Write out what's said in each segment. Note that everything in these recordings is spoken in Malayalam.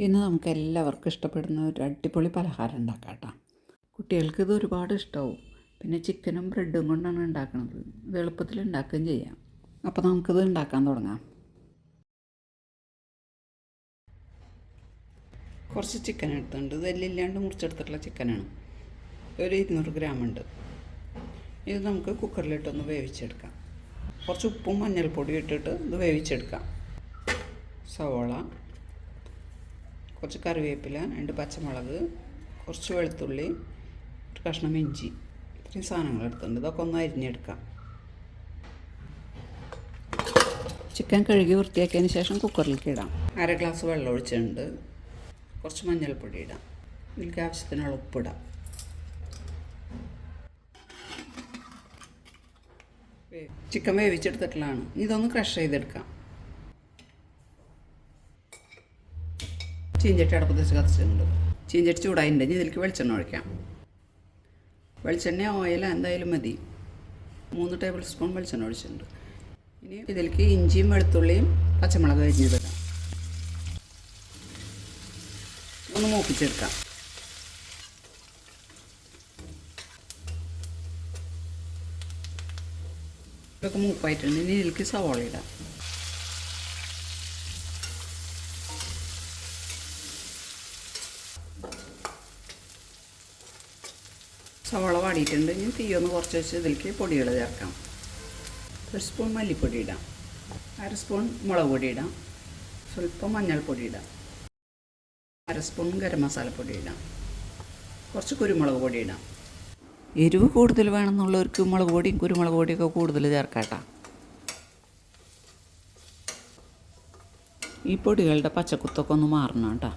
ഇന്ന് നമുക്ക് എല്ലാവർക്കും ഇഷ്ടപ്പെടുന്ന ഒരു അടിപൊളി പലഹാരം ഉണ്ടാക്കാം കേട്ടോ. കുട്ടികൾക്ക് ഇത് ഒരുപാട് ഇഷ്ടമാവും. പിന്നെ ചിക്കനും ബ്രെഡും കൊണ്ടാണ് ഉണ്ടാക്കുന്നത്. ഇത് എളുപ്പത്തിൽ ഉണ്ടാക്കുകയും ചെയ്യാം. അപ്പോൾ നമുക്കിത് ഉണ്ടാക്കാൻ തുടങ്ങാം. കുറച്ച് ചിക്കൻ എടുത്തിട്ടുണ്ട്. ഇത് എല്ലില്ലാണ്ട് മുറിച്ചെടുത്തിട്ടുള്ള ചിക്കനാണ്. ഒരു 200 ഗ്രാം ഉണ്ട്. ഇത് നമുക്ക് കുക്കറിലിട്ടൊന്ന് വേവിച്ചെടുക്കാം. കുറച്ച് ഉപ്പും മഞ്ഞൾപ്പൊടിയും ഇട്ടിട്ട് ഇത് വേവിച്ചെടുക്കാം. സവോള, കുറച്ച് കറിവേപ്പില, 2 പച്ചമുളക്, കുറച്ച് വെളുത്തുള്ളി, ഒരു കഷ്ണം ഇഞ്ചി, ഇത്രയും സാധനങ്ങൾ എടുത്തിട്ടുണ്ട്. ഇതൊക്കെ ഒന്ന് അരിഞ്ഞെടുക്കാം. ചിക്കൻ കഴുകി വൃത്തിയാക്കിയതിന് ശേഷം കുക്കറിലേക്ക് ഇടാം. 1/2 ഗ്ലാസ് വെള്ളം ഒഴിച്ചിട്ടുണ്ട്. കുറച്ച് മഞ്ഞൾപ്പൊടി ഇടാം. ഇതിലേക്ക് ആവശ്യത്തിനുള്ള ഉപ്പിടാം. ചിക്കൻ വേവിച്ചെടുത്തിട്ടുള്ളതാണ്. ഇതൊന്ന് ക്രഷ് ചെയ്തെടുക്കാം. ചീഞ്ചട്ടി അടുപ്പത്ത് വെച്ച് കത്തിച്ചിട്ടുണ്ട്. ചീഞ്ചട്ടി ചൂടായിട്ടുണ്ടെങ്കിൽ ഇതിലേക്ക് വെളിച്ചെണ്ണ ഒഴിക്കാം. വെളിച്ചെണ്ണ ഓയിൽ എന്തായാലും മതി. 3 ടേബിൾ സ്പൂൺ വെളിച്ചെണ്ണ ഒഴിച്ചിട്ടുണ്ട്. ഇനി ഇതിലേക്ക് ഇഞ്ചിയും വെളുത്തുള്ളിയും പച്ചമുളക് അരിഞ്ഞിടാം. ഒന്ന് മൂപ്പിച്ചെടുക്കാം. ഇതൊക്കെ മൂപ്പായിട്ടുണ്ട്. ഇനി ഇതിലേക്ക് സവാള ഇടാം. സവാള വാടിയിട്ടുണ്ട്. ഇനി തീയൊന്ന് കുറച്ച് വെച്ച് ഇതിലേക്ക് പൊടികൾ ചേർക്കാം. 1 സ്പൂൺ മല്ലിപ്പൊടി ഇടാം. 1/2 സ്പൂൺ മുളക് പൊടി ഇടാം. സ്വല്പം മഞ്ഞൾപ്പൊടി ഇടാം. 1/2 സ്പൂൺ ഗരം മസാലപ്പൊടി ഇടാം. കുറച്ച് കുരുമുളക് പൊടി ഇടാം. എരിവ് കൂടുതൽ വേണമെന്നുള്ളവർക്ക് മുളക് പൊടിയും കുരുമുളക് പൊടിയൊക്കെ കൂടുതൽ ചേർക്കാട്ടോ. ഈ പൊടികളുടെ പച്ചക്കുത്തൊക്കെ ഒന്ന് മാറണം കേട്ടോ.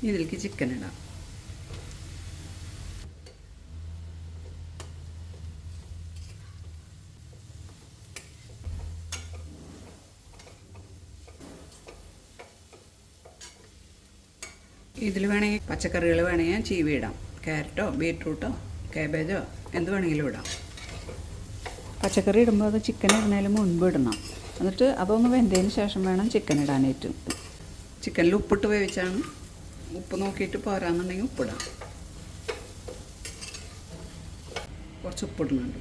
ഇതിലേക്ക് ചിക്കൻ ഇടാം. ഇതിൽ വേണമെങ്കിൽ പച്ചക്കറികൾ വേണമെങ്കിൽ ചീവി ഇടാം. ക്യാരറ്റോ ബീട്രൂട്ടോ കാബേജോ എന്ത് വേണമെങ്കിലും ഇടാം. പച്ചക്കറി ഇടുമ്പോൾ അത് ചിക്കൻ ഇടുന്നതിന് മുൻപ് ഇടണം. എന്നിട്ട് അതൊന്ന് വെന്തതിന് ശേഷം വേണം ചിക്കൻ ഇടാനായിട്ട്. ചിക്കനിൽ ഉപ്പിട്ട് വേവിച്ചാണ്. ഉപ്പ് നോക്കിയിട്ട് പോരാന്നുണ്ടെങ്കിൽ ഉപ്പിടാം. കുറച്ച് ഉപ്പിടുന്നുണ്ട്.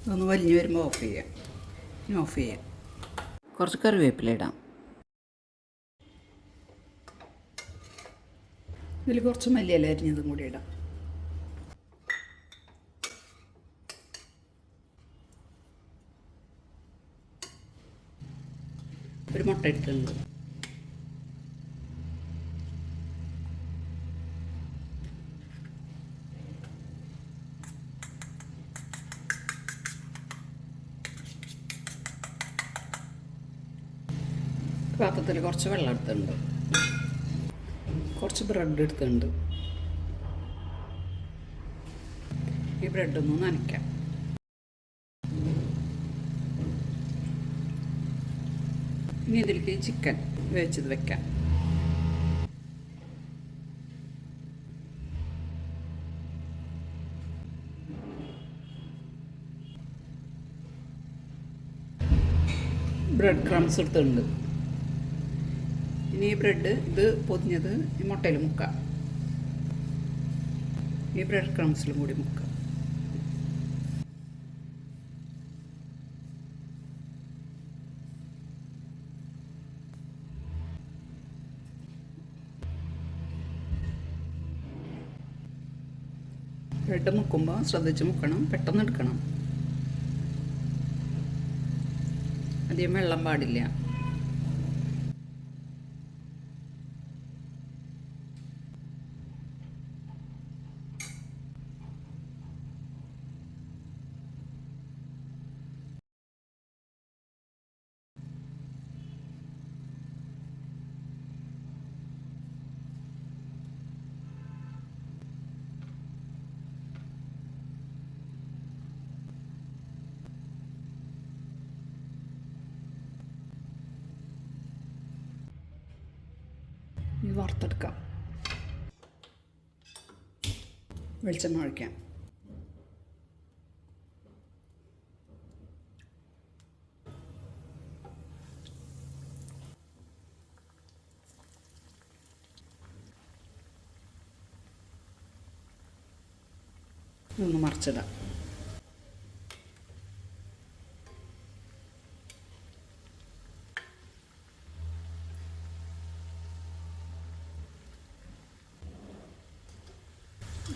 ഇതൊന്ന് വലിഞ്ഞ് വരുമ്പോൾ ഓഫ് ചെയ്യാം. ഇനി ഓഫ് ചെയ്യാം. കുറച്ച് കറിവേപ്പില ഇടാം. ഇതിൽ കുറച്ച് മല്ലിയില അരിഞ്ഞതും കൂടി ഇടാം. ഒരു മുട്ട എടുത്തിട്ടുണ്ട്. പാത്രത്തിൽ കുറച്ച് വെള്ളം എടുത്തിട്ടുണ്ട്. കുറച്ച് ബ്രെഡ് എടുത്തിട്ടുണ്ട്. ഈ ബ്രെഡൊന്ന് നനയ്ക്കാം. ഇനി ഇതിലേക്ക് ചിക്കൻ വേവിച്ചത് വെക്കാം. ബ്രെഡ് ക്രംസ് എടുത്തിട്ടുണ്ട്. ഇനി ഈ ബ്രെഡ് ഇത് പൊതിഞ്ഞത് ഈ മുട്ടയിൽ മുക്കാം. ഈ ബ്രെഡ് ക്രംസിലും കൂടി മുക്കാം. ബ്രെഡ് മുക്കുമ്പോൾ ശ്രദ്ധിച്ച് മുക്കണം. പെട്ടെന്ന് എടുക്കണം. അധികം വെള്ളം പാടില്ല. ഇത് വറുത്തെടുക്കാം. വെളിച്ചെണ്ണ ഒഴിക്കാം. ഇതൊന്ന് മറിച്ചിടാം.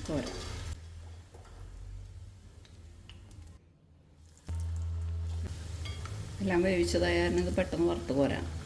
തോര എല്ലാം വേവിച്ചതായ കാരണം ഇത് പെട്ടെന്ന് വറുത്ത് പോരാം.